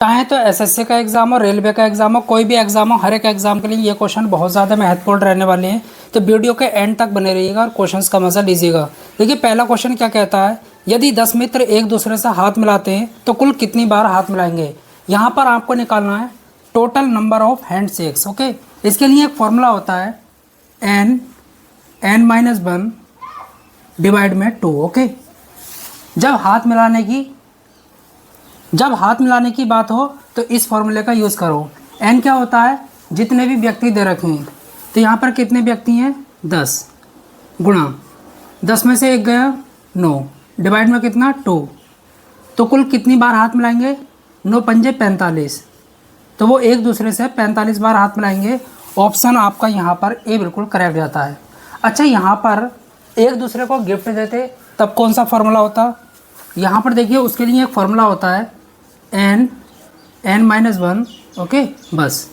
चाहे तो एसएससी का एग्जाम हो, रेलवे का एग्जाम हो, कोई भी एग्जाम हो, हर एक एग्जाम के लिए ये क्वेश्चन बहुत ज़्यादा महत्वपूर्ण रहने वाले हैं। तो वीडियो के एंड तक बने रहिएगा और क्वेश्चंस का मजा लीजिएगा। देखिए पहला क्वेश्चन क्या कहता है, यदि 10 मित्र एक दूसरे से हाथ मिलाते हैं तो कुल कितनी बार हाथ मिलाएंगे। यहाँ पर आपको निकालना है total number of hand shakes. Okay, इसके लिए एक फॉर्मूला होता है n-1 डिवाइड में 2। ओके, जब हाथ मिलाने की बात हो तो इस फॉर्मूले का यूज़ करो। n क्या होता है, जितने भी व्यक्ति दे रखे हैं, तो यहाँ पर कितने व्यक्ति हैं 10 गुणा 10 में से 1 गया 9 डिवाइड में कितना 2, तो कुल कितनी बार हाथ मिलाएंगे 9 पंजे 45, तो वो एक दूसरे से 45 बार हाथ मिलाएंगे। ऑप्शन आपका यहाँ पर ए बिल्कुल करेक्ट जाता है। अच्छा, यहाँ पर एक दूसरे को गिफ्ट देते तब कौन सा फॉर्मूला होता, यहाँ पर देखिए उसके लिए एक फॉर्मूला होता है n-1। ओके, बस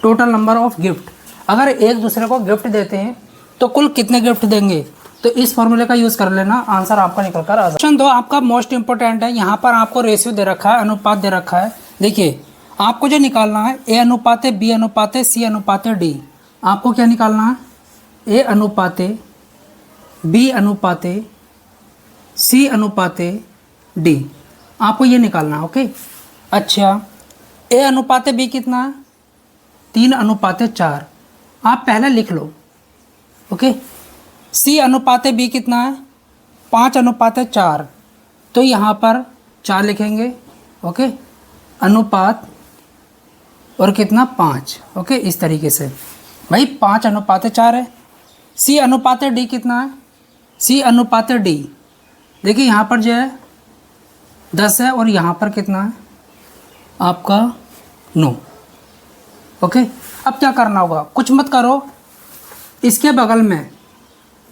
टोटल नंबर ऑफ गिफ्ट। अगर एक दूसरे को गिफ्ट देते हैं तो कुल कितने गिफ्ट देंगे, तो इस फॉर्मूले का यूज़ कर लेना, आंसर आपका निकल कर आ जाए। क्वेश्चन 2 आपका मोस्ट इंपॉर्टेंट है। यहाँ पर आपको रेशियो दे रखा है, अनुपात दे रखा है। देखिए आपको जो निकालना है ए अनुपाते बी अनुपाते सी अनुपाते डी। आपको क्या निकालना है, ए अनुपाते बी अनुपाते सी अनुपाते डी, आपको ये निकालना है। ओके, अच्छा ए अनुपाते बी कितना है 3 अनुपाते 4, आप पहले लिख लो। ओके, सी अनुपाते बी कितना है 5 अनुपाते 4, तो यहाँ पर 4 लिखेंगे। ओके, अनुपात और कितना 5। ओके, इस तरीके से भाई 5 अनुपाते 4 है। सी अनुपाते डी कितना है, सी अनुपाते डी देखिए यहाँ पर जो है 10 है और यहाँ पर कितना है आपका 9। ओके, अब क्या करना होगा, कुछ मत करो, इसके बगल में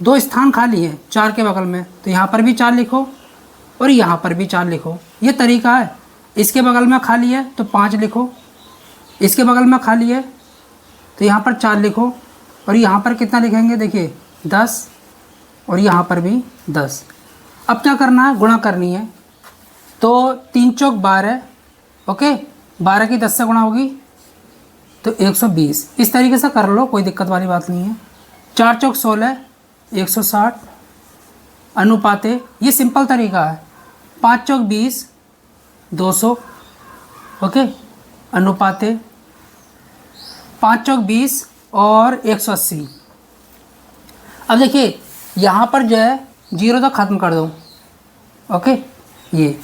2 स्थान खाली हैं 4 के बगल में, तो यहाँ पर भी 4 लिखो और यहाँ पर भी 4 लिखो। ये तरीका है। इसके बगल में खाली है तो 5 लिखो, इसके बगल में खाली है तो यहाँ पर 4 लिखो, और यहाँ पर कितना लिखेंगे देखिए 10 और यहाँ पर भी 10। अब क्या करना है, गुणा करनी है, तो 3 चौक 12। ओके, 12 की 10 से गुणा होगी तो 120। इस तरीके से कर लो, कोई दिक्कत वाली बात नहीं है। 4 चौक 16 160 अनुपाते, ये सिंपल तरीका है। 5 चौक 20 200। ओके, अनुपाते 5 चौक 20 और 180। अब देखिए यहाँ पर जो है 0 तो ख़त्म कर दो। ओके, ये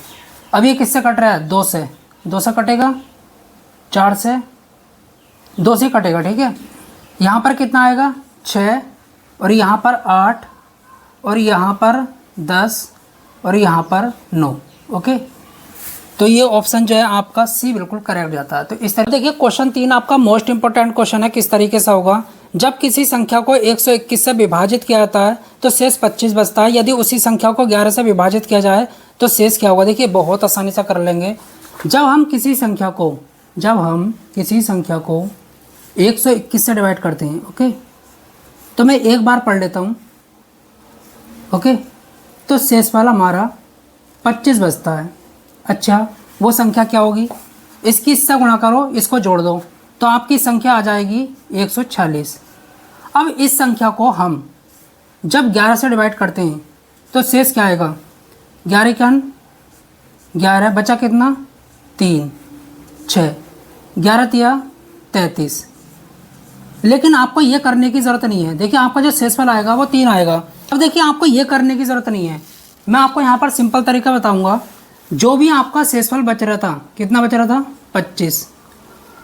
अब ये किससे कट रहा है 2 से, 2 से कटेगा, 4 से 2 से कटेगा। ठीक है, यहाँ पर कितना आएगा 6 और यहाँ पर 8 और यहाँ पर 10 और यहाँ पर 9। ओके, तो ये ऑप्शन जो है आपका सी बिल्कुल करेक्ट जाता है। तो इस तरह देखिए क्वेश्चन 3 आपका मोस्ट इंपॉर्टेंट क्वेश्चन है। किस तरीके से होगा, जब किसी संख्या को 121 से विभाजित किया जाता है तो शेष 25 बचता है। यदि उसी संख्या को 11 से विभाजित किया जाए तो शेष क्या होगा। देखिए बहुत आसानी से कर लेंगे। जब हम किसी संख्या को 121 से डिवाइड करते हैं, ओके, तो मैं एक बार पढ़ लेता हूँ। ओके, तो शेष वाला हमारा 25 बचता है। अच्छा, वो संख्या क्या होगी, इसकी इससे गुणा करो, इसको जोड़ दो, तो आपकी संख्या आ जाएगी 146। अब इस संख्या को हम जब 11 से डिवाइड करते हैं तो शेष क्या आएगा, 11 का 11 बचा कितना 3 6 11 तिया 33। लेकिन आपको ये करने की ज़रूरत नहीं है। देखिए आपका जो शेषफल आएगा वो 3 आएगा। अब देखिए आपको ये करने की ज़रूरत नहीं है, मैं आपको यहाँ पर सिंपल तरीका बताऊँगा। जो भी आपका शेषफल बच रहा था, कितना बच रहा था 25,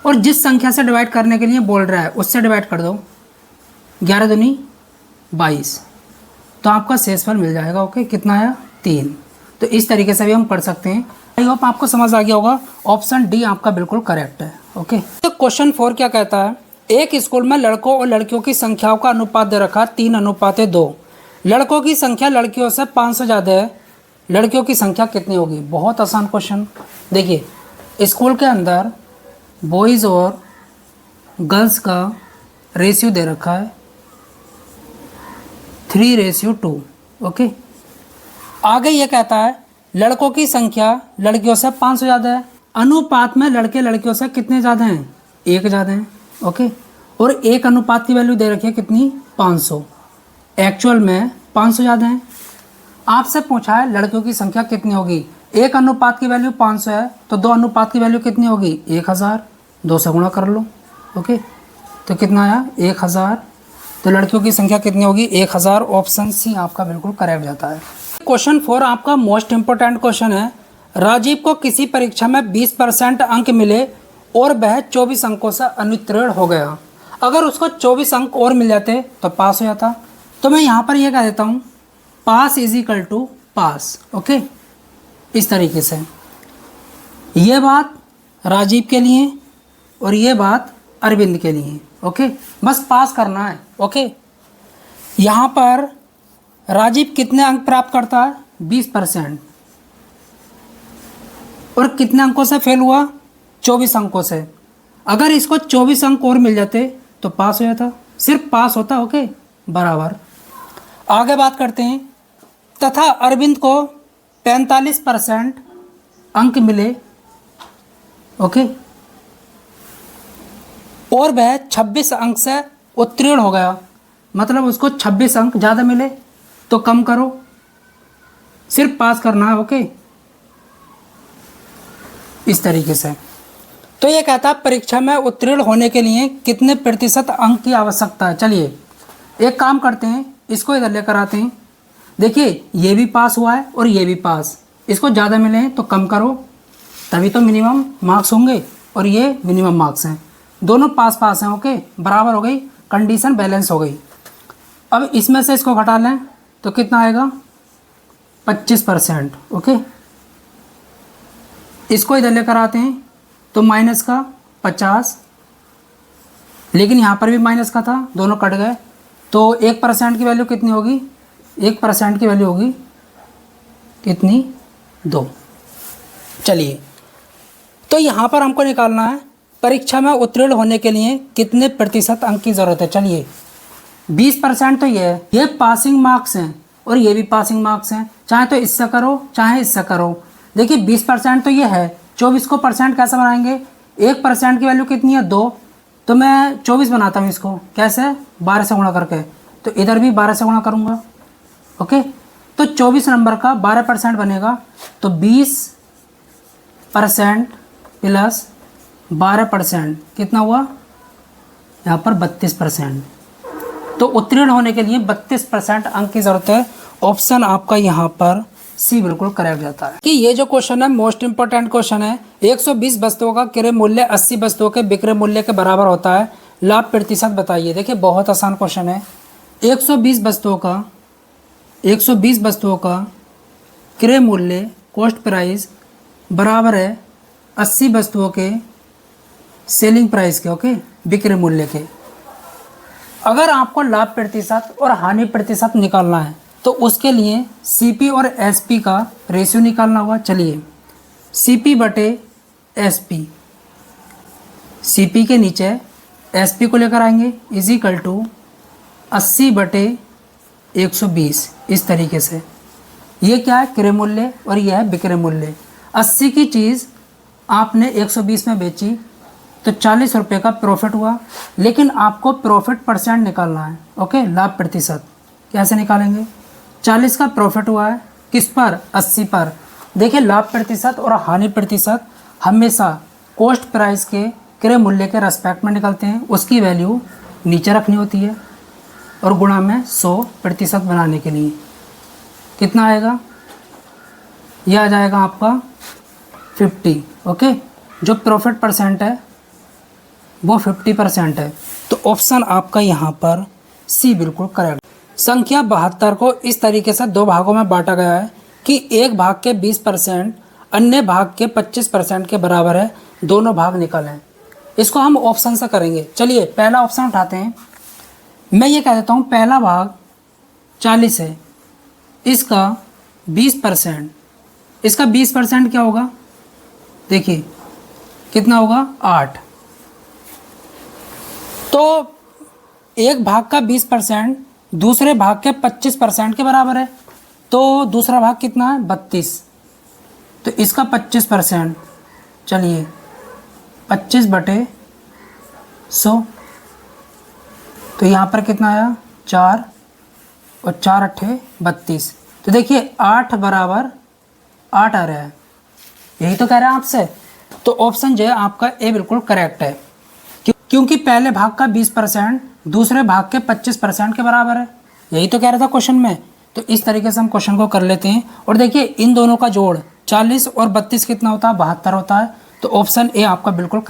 और जिस संख्या से डिवाइड करने के लिए बोल रहा है उससे डिवाइड कर दो, 11 दूनी 22, तो आपका शेषफल मिल जाएगा। ओके, कितना आया 3। तो इस तरीके से भी हम कर सकते हैं। आई होप आपको समझ आ गया होगा। ऑप्शन डी आपका बिल्कुल करेक्ट है। ओके, तो क्वेश्चन 4 क्या कहता है, एक स्कूल में लड़कों और लड़कियों की संख्याओं का अनुपात दे रखा 3 अनुपाते 2। लड़कों की संख्या लड़कियों से 500 ज़्यादा है, लड़कियों की संख्या कितनी होगी। बहुत आसान क्वेश्चन। देखिए स्कूल के अंदर बॉयज़ और गर्ल्स का रेशियो दे रखा है 3:2। ओके, आगे ये कहता है लड़कों की संख्या लड़कियों से 500 ज़्यादा है। अनुपात में लड़के लड़कियों से कितने ज़्यादा हैं? एक ज़्यादा हैं। ओके, और एक अनुपात की वैल्यू दे रखी है कितनी? 500। एक्चुअल में 500 ज़्यादा हैं। आपसे पूछा है लड़कियों की संख्या कितनी होगी। एक अनुपात की वैल्यू 500 है तो दो अनुपात की वैल्यू कितनी होगी? 1000। 2 से गुणा कर लो। ओके, तो कितना आया? 1000। तो लड़कियों की संख्या कितनी होगी? 1000। ऑप्शन सी आपका बिल्कुल करेक्ट जाता है। क्वेश्चन 4 आपका मोस्ट इंपोर्टेंट क्वेश्चन है। राजीव को किसी परीक्षा में 20% अंक मिले और वह 24 अंकों से अनुत्तीर्ण हो गया। अगर उसको 24 अंक और मिल जाते तो पास हो जाता। तो मैं यहाँ पर यह कह देता हूँ, pass is equal to pass. Okay, इस तरीके से ये बात राजीव के लिए और ये बात अरविंद के लिए। ओके, बस पास करना है। ओके, यहाँ पर राजीव कितने अंक प्राप्त करता है? 20%। और कितने अंकों से फेल हुआ? 24 अंकों से। अगर इसको 24 अंक और मिल जाते तो पास हो जाता, सिर्फ पास होता। ओके, बराबर। आगे बात करते हैं। तथा अरविंद को 45% अंक मिले। ओके, और वह 26 अंक से उत्तीर्ण हो गया, मतलब उसको 26 अंक ज़्यादा मिले। तो कम करो, सिर्फ पास करना है। ओके, इस तरीके से। तो ये कहता है परीक्षा में उत्तीर्ण होने के लिए कितने प्रतिशत अंक की आवश्यकता है। चलिए एक काम करते हैं, इसको इधर लेकर आते हैं। देखिए ये भी पास हुआ है और ये भी पास, इसको ज़्यादा मिले हैं तो कम करो, तभी तो मिनिमम मार्क्स होंगे, और ये मिनिमम मार्क्स हैं। दोनों पास पास हैं। ओके, बराबर हो गई, कंडीशन बैलेंस हो गई। अब इसमें से इसको घटा लें तो कितना आएगा? 25%। ओके, इसको इधर लेकर आते हैं तो माइनस का 50, लेकिन यहाँ पर भी माइनस का था, दोनों कट गए। तो 1% की वैल्यू कितनी होगी? 1% की वैल्यू होगी कितनी? 2। चलिए, तो यहाँ पर हमको निकालना है परीक्षा में उत्तीर्ण होने के लिए कितने प्रतिशत अंक की ज़रूरत है। चलिए 20% तो ये है, ये पासिंग मार्क्स हैं और ये भी पासिंग मार्क्स हैं, चाहे तो इससे करो चाहे इससे करो। देखिए 20% तो ये है, 24 को परसेंट कैसे बनाएंगे? 1% की वैल्यू कितनी है? 2। तो मैं 24 बनाता हूँ इसको, कैसे? 12 से गुणा करके। तो इधर भी 12 से गुणा करूँगा। ओके, तो 24 नंबर का 12% बनेगा, तो 20% प्लस 12% कितना हुआ? यहाँ पर 32%। तो उत्तीर्ण होने के लिए 32% अंक की ज़रूरत है। ऑप्शन आपका यहाँ पर सी बिल्कुल करेक्ट जाता है। कि ये जो क्वेश्चन है मोस्ट इंपोर्टेंट क्वेश्चन है। 120 वस्तुओं का क्रय मूल्य 80 वस्तुओं के विक्रय मूल्य के बराबर होता है, लाभ प्रतिशत बताइए। देखिए बहुत आसान क्वेश्चन है। 120 वस्तुओं का क्रय मूल्य कॉस्ट प्राइस बराबर है 80 वस्तुओं के सेलिंग प्राइस के। ओके, विक्रय मूल्य के। अगर आपको लाभ प्रतिशत और हानि प्रतिशत निकालना है तो उसके लिए सीपी और एसपी का रेशियो निकालना होगा। चलिए सीपी बटे एसपी, सीपी के नीचे एसपी को लेकर आएंगे, इज इक्वल टू 80 बटे 120। इस तरीके से ये क्या है? क्रय मूल्य और यह है विक्रय मूल्य। 80 की चीज़ आपने 120 में बेची तो 40 रुपये का प्रॉफिट हुआ, लेकिन आपको प्रॉफिट परसेंट निकालना है। ओके, लाभ प्रतिशत कैसे निकालेंगे? 40 का प्रॉफिट हुआ है किस पर? 80 पर। देखिए लाभ प्रतिशत और हानि प्रतिशत हमेशा कॉस्ट प्राइस के क्रय मूल्य के रेस्पेक्ट में निकलते हैं, उसकी वैल्यू नीचे रखनी होती है और गुणा में 100% बनाने के लिए कितना आएगा? यह आ जाएगा आपका 50। ओके, जो प्रॉफिट परसेंट है वो 50% है। तो ऑप्शन आपका यहाँ पर सी बिल्कुल करेक्ट। संख्या 72 को इस तरीके से 2 भागों में बांटा गया है कि एक भाग के 20% अन्य भाग के 25% के बराबर है, दोनों भाग निकालें। इसको हम ऑप्शन से करेंगे। चलिए पहला ऑप्शन उठाते हैं। मैं ये कह देता हूँ पहला भाग 40 है, इसका 20%, इसका 20% क्या होगा? देखिए कितना होगा? 8। तो एक भाग का 20% दूसरे भाग के 25% के बराबर है, तो दूसरा भाग कितना है? 32। तो इसका 25%, चलिए 25/100, तो यहाँ पर कितना आया 4 और 4 अट्ठे 32। तो देखिए 8 बराबर 8 आ रहा है, यही तो कह रहा है आपसे। तो ऑप्शन जो है आपका ए बिल्कुल करेक्ट है, क्योंकि पहले भाग का 20% दूसरे भाग के 25% के बराबर है, यही तो कह रहा था क्वेश्चन में। तो इस तरीके से हम क्वेश्चन को कर लेते हैं। और देखिए इन दोनों का जोड़ 40 और 32 कितना होता है 72 होता है। तो ऑप्शन ए आपका बिल्कुल